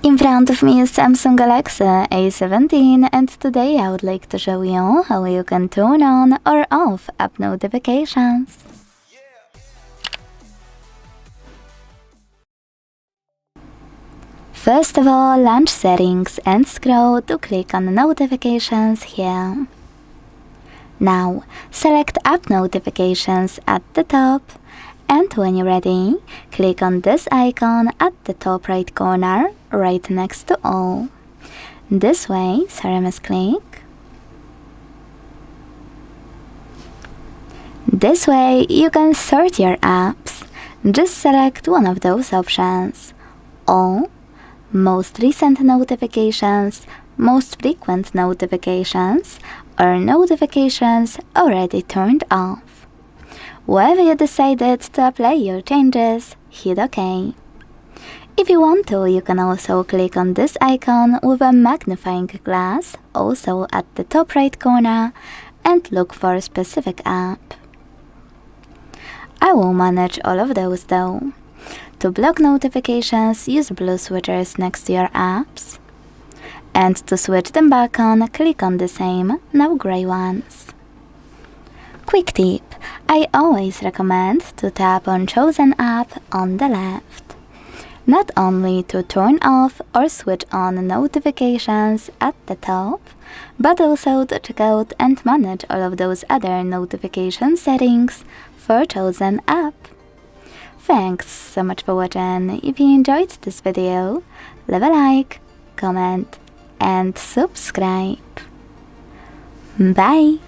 In front of me is Samsung Galaxy A17, and today I would like to show you how you can turn on or off app notifications. First of all, launch settings and scroll to click on notifications here. Now, select app notifications at the top, and when you're ready, click on this icon at the top right corner, right next to all. This way, click. This way, you can sort your apps. Just select one of those options. All, most recent notifications, most frequent notifications, or notifications already turned off. Wherever you decided to apply your changes, hit OK. If you want to, you can also click on this icon with a magnifying glass, also at the top right corner, and look for a specific app. I will manage all of those though. To block notifications, use blue switchers next to your apps. And to switch them back on, click on the same, now grey ones. Quick tip, I always recommend to tap on chosen app on the left. Not only to turn off or switch on notifications at the top, but also to check out and manage all of those other notification settings for chosen app. Thanks so much for watching. If you enjoyed this video, leave a like, comment, and subscribe. Bye!